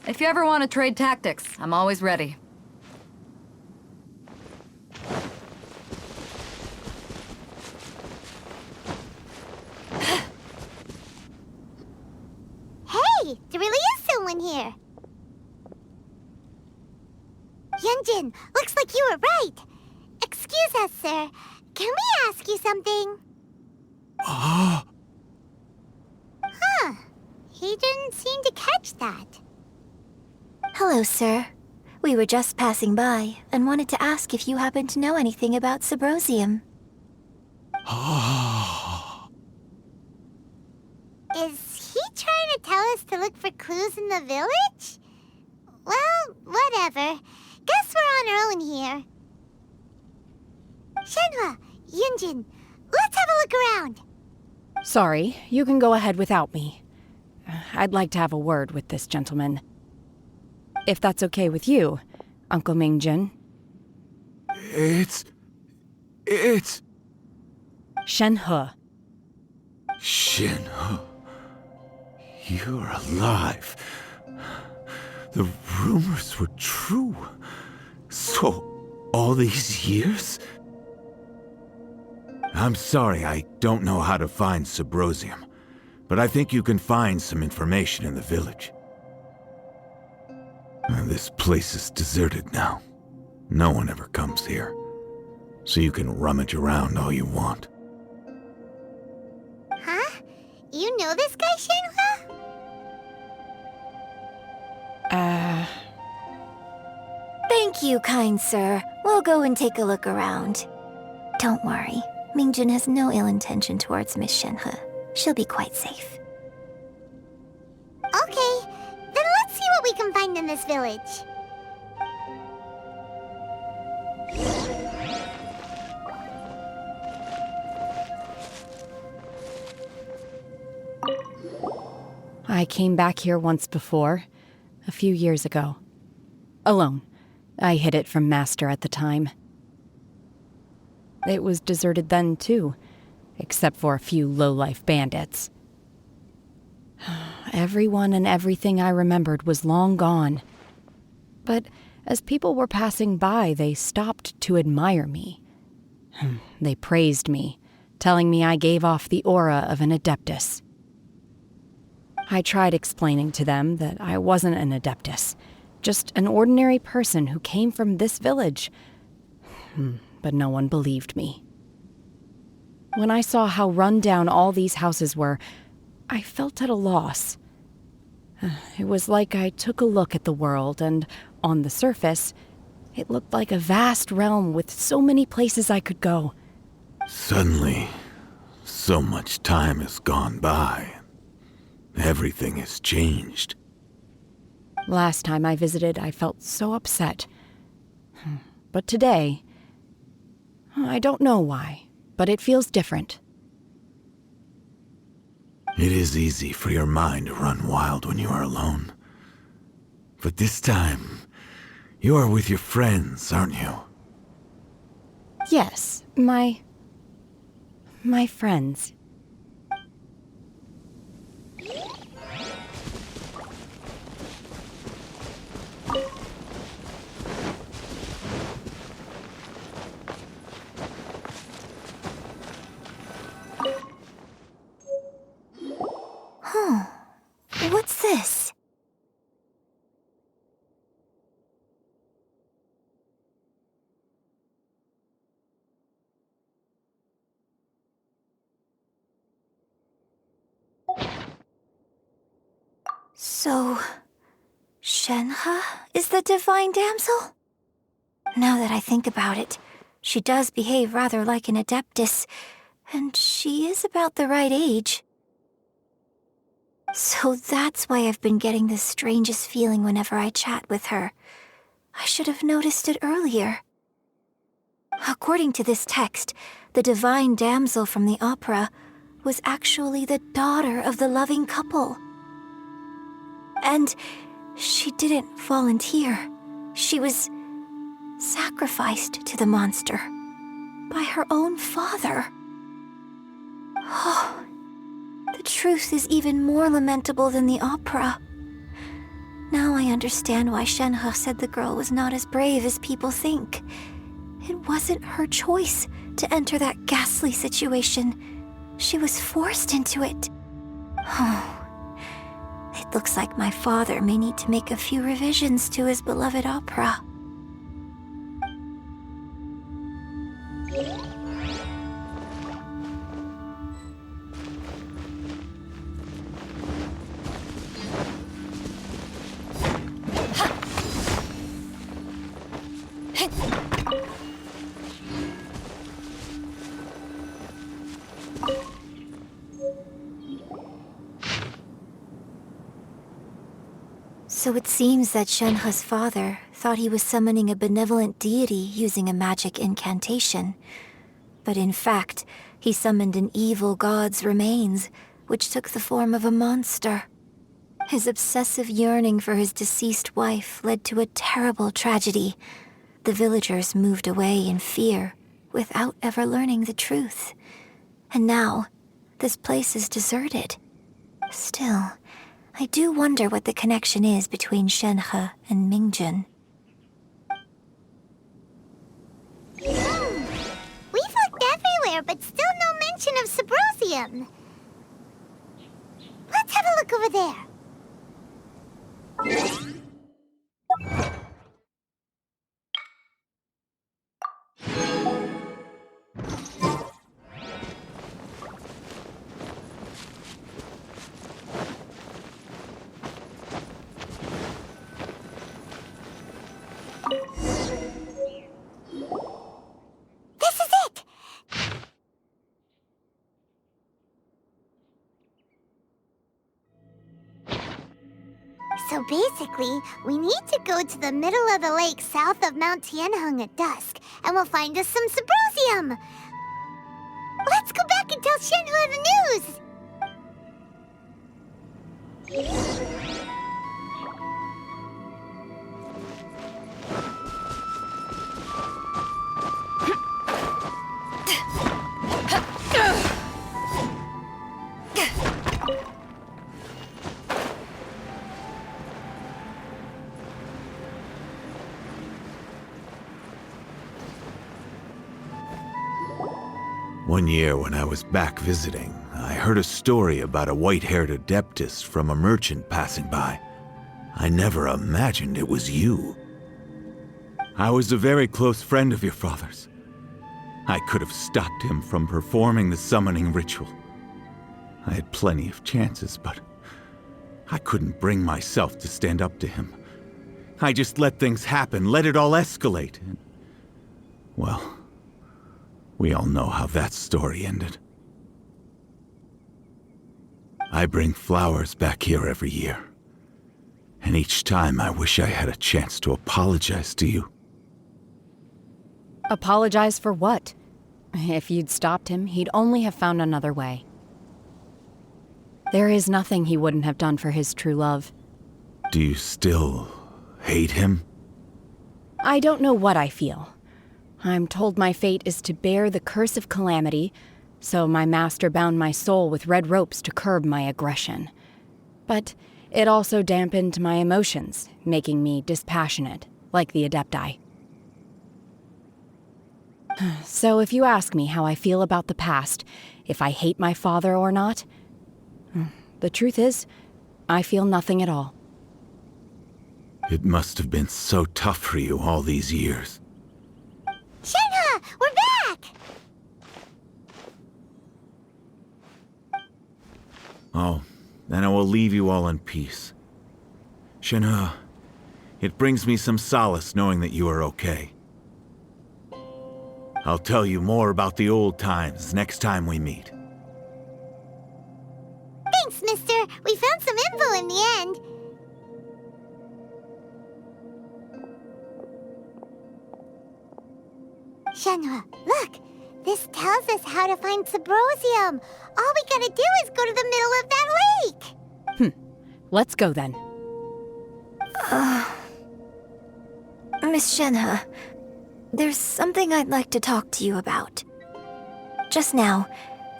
If you ever want to trade tactics, I'm always ready. Hey, there really is someone here. Yunjin, looks like you were right. Excuse us, sir. Can we ask you something? Huh. He didn't seem to catch that. Hello, sir. We were just passing by and wanted to ask if you happen to know anything about Subrosium. Is he trying to tell us to look for clues in the village? Well, whatever. Guess we're on our own here. Shenhe, Yunjin, let's have a look around. Sorry, you can go ahead without me. I'd like to have a word with this gentleman. If that's okay with you, Uncle Mingjin. It's... Shenhe. Shenhe. You're alive. The rumors were true. So, all these years? I'm sorry, I don't know how to find Subrosium, but I think you can find some information in the village. This place is deserted now. No one ever comes here, so you can rummage around all you want. Huh? You know this guy, Shenhe? Thank you, kind sir. We'll go and take a look around. Don't worry. Mingjin has no ill intention towards Miss Shenhe. She'll be quite safe. Okay, then let's see what we can find in this village. I came back here once before, a few years ago. Alone. I hid it from Master at the time. It was deserted then, too, except for a few low-life bandits. Everyone and everything I remembered was long gone. But as people were passing by, they stopped to admire me. They praised me, telling me I gave off the aura of an Adeptus. I tried explaining to them that I wasn't an Adeptus, just an ordinary person who came from this village. But no one believed me. When I saw how run down all these houses were, I felt at a loss. It was like I took a look at the world, and on the surface, it looked like a vast realm with so many places I could go. Suddenly, so much time has gone by. Everything has changed. Last time I visited, I felt so upset. But today, I don't know why, but it feels different. It is easy for your mind to run wild when you are alone. But this time, you are with your friends, aren't you? Yes, my friends. What's this? So, Shenhe is the divine damsel? Now that I think about it, she does behave rather like an Adeptus, and she is about the right age. So that's why I've been getting the strangest feeling whenever I chat with her. I should have noticed it earlier. According to this text, the divine damsel from the opera was actually the daughter of the loving couple. And she didn't volunteer. She was sacrificed to the monster by her own father. Oh, the truth is even more lamentable than the opera. Now I understand why Shenhe said the girl was not as brave as people think. It wasn't her choice to enter that ghastly situation. She was forced into it. Oh, it looks like my father may need to make a few revisions to his beloved opera. So it seems that Shenhe's father thought he was summoning a benevolent deity using a magic incantation. But in fact, he summoned an evil god's remains, which took the form of a monster. His obsessive yearning for his deceased wife led to a terrible tragedy. The villagers moved away in fear, without ever learning the truth. And now, this place is deserted. Still, I do wonder what the connection is between Shenhe and Mingjun. We've looked everywhere, but still no mention of Sybrosium. Let's have a look over there. This is it! So basically, we need to go to the middle of the lake south of Mount Tianheng at dusk, and we'll find us some Sybrosium! Let's go back and tell Shenhe the news! One year when I was back visiting, I heard a story about a white-haired adeptus from a merchant passing by. I never imagined it was you. I was a very close friend of your father's. I could have stopped him from performing the summoning ritual. I had plenty of chances, but I couldn't bring myself to stand up to him. I just let things happen, let it all escalate. And, well, we all know how that story ended. I bring flowers back here every year. And each time I wish I had a chance to apologize to you. Apologize for what? If you'd stopped him, he'd only have found another way. There is nothing he wouldn't have done for his true love. Do you still hate him? I don't know what I feel. I'm told my fate is to bear the curse of calamity, so my master bound my soul with red ropes to curb my aggression. But it also dampened my emotions, making me dispassionate, like the Adepti. So if you ask me how I feel about the past, if I hate my father or not, the truth is, I feel nothing at all. It must have been so tough for you all these years. Shenhe, we're back! Oh, then I will leave you all in peace. Shenhe, it brings me some solace knowing that you are okay. I'll tell you more about the old times next time we meet. Thanks, mister. We found some info in the end. Shenhe, look! This tells us how to find Sybrosium. All we gotta do is go to the middle of that lake. Let's go then. Miss Shenhe, there's something I'd like to talk to you about. Just now,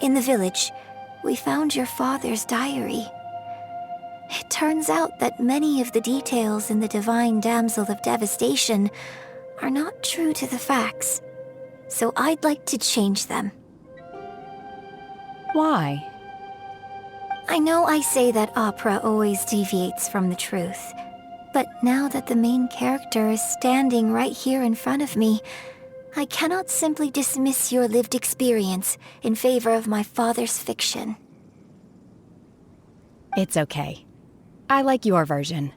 in the village, we found your father's diary. It turns out that many of the details in the Divine Damsel of Devastation are not true to the facts. So I'd like to change them. Why? I know I say that opera always deviates from the truth, but now that the main character is standing right here in front of me, I cannot simply dismiss your lived experience in favor of my father's fiction. It's okay. I like your version.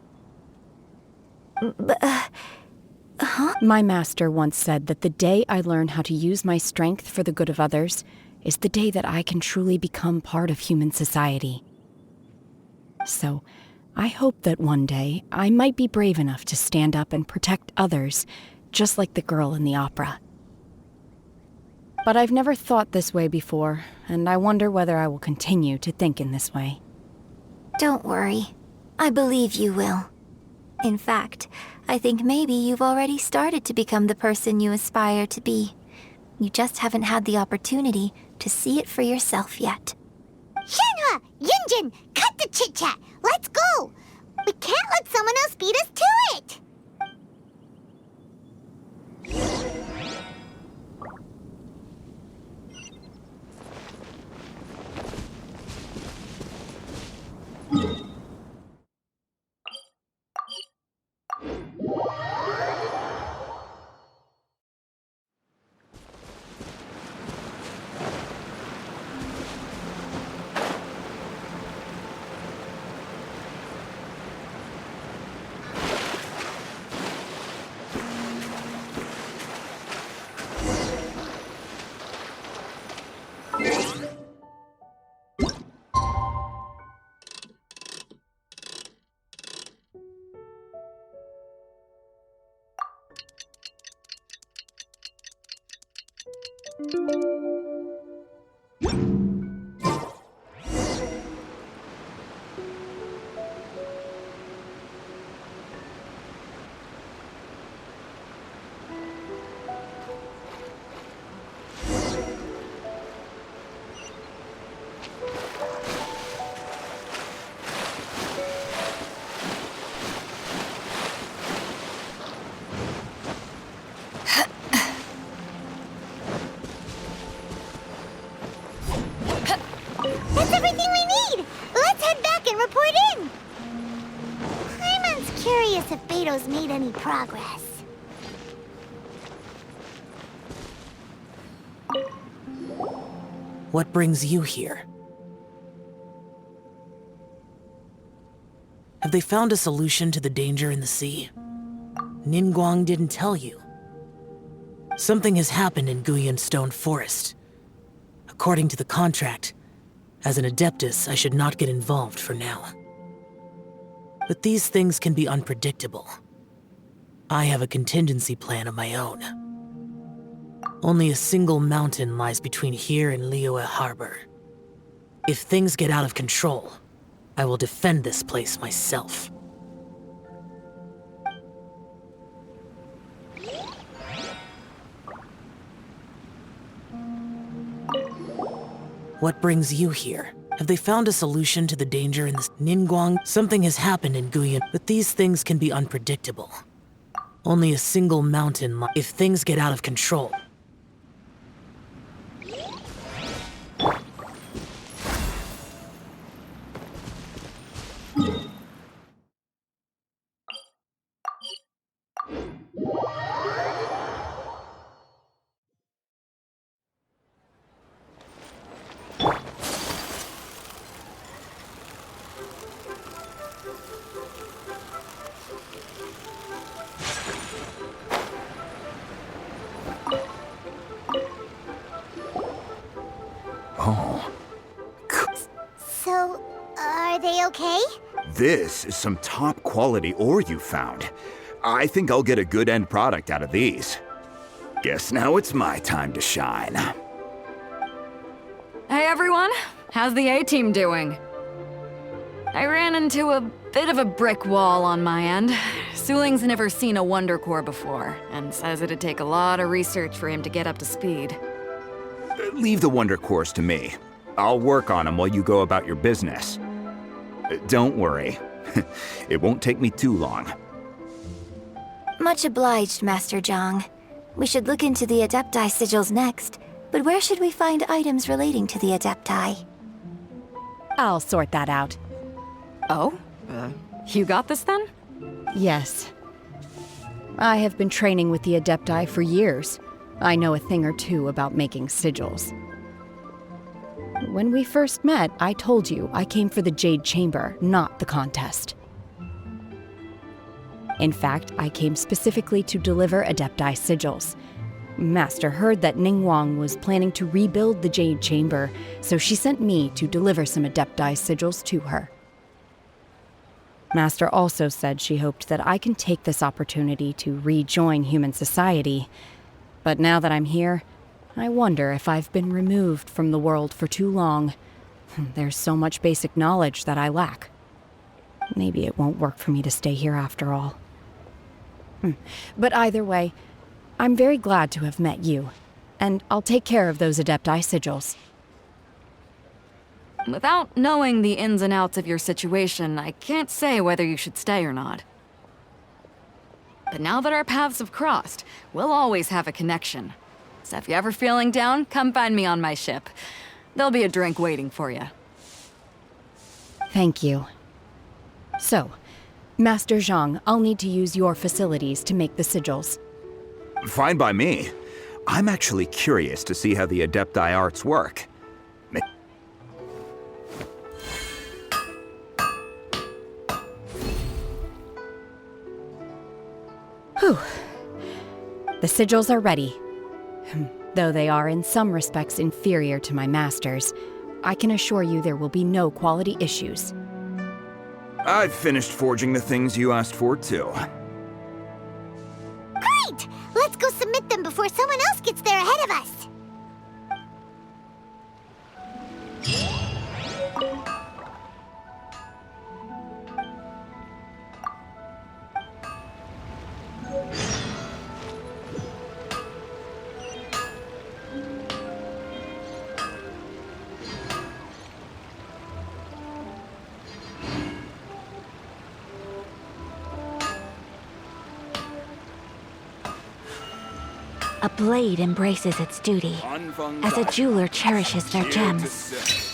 My master once said that the day I learn how to use my strength for the good of others is the day that I can truly become part of human society. So, I hope that one day I might be brave enough to stand up and protect others, just like the girl in the opera. But I've never thought this way before, and I wonder whether I will continue to think in this way. Don't worry. I believe you will. In fact, I think maybe you've already started to become the person you aspire to be. You just haven't had the opportunity to see it for yourself yet. Shenhe! Yunjin! Cut the chit-chat! Let's go! We can't let someone else beat us to it! That's everything we need! Let's head back and report in! Paimon's curious if Beto's made any progress. What brings you here? Have they found a solution to the danger in the sea? Ningguang didn't tell you. Something has happened in Guyan Stone Forest. According to the contract, as an Adeptus, I should not get involved for now. But these things can be unpredictable. I have a contingency plan of my own. Only a single mountain lies between here and Liyue Harbor. If things get out of control, I will defend this place myself. What brings you here? Have they found a solution to the danger in this Ningguang? Something has happened in Guyan, but these things can be unpredictable. Only a single mountain if things get out of control. So, are they okay? This is some top quality ore you found. I think I'll get a good end product out of these. Guess now it's my time to shine. Hey everyone, how's the A-team doing? I ran into a bit of a brick wall on my end. Suling's never seen a Wonder Core before, and says it'd take a lot of research for him to get up to speed. Leave the Wonder Cores to me. I'll work on them while you go about your business. Don't worry. It won't take me too long. Much obliged, Master Zhang. We should look into the Adepti sigils next, but where should we find items relating to the Adepti? I'll sort that out. Oh? You got this then? Yes. I have been training with the Adepti for years. I know a thing or two about making sigils. When we first met, I told you I came for the Jade Chamber, not the contest. In fact, I came specifically to deliver Adepti sigils. Master heard that Ningguang was planning to rebuild the Jade Chamber, so she sent me to deliver some Adepti sigils to her. Master also said she hoped that I can take this opportunity to rejoin human society. But now that I'm here, I wonder if I've been removed from the world for too long. There's so much basic knowledge that I lack. Maybe it won't work for me to stay here after all. But either way, I'm very glad to have met you, and I'll take care of those Adepti sigils. Without knowing the ins and outs of your situation, I can't say whether you should stay or not. But now that our paths have crossed, we'll always have a connection. So if you're ever feeling down, come find me on my ship. There'll be a drink waiting for you. Thank you. So, Master Zhang, I'll need to use your facilities to make the sigils. Fine by me. I'm actually curious to see how the Adepti arts work. Whew. The sigils are ready. Though they are in some respects inferior to my master's, I can assure you there will be no quality issues. I've finished forging the things you asked for, too. Great! Let's go submit them before someone else gets there ahead of us. A blade embraces its duty, as a jeweler cherishes their gems.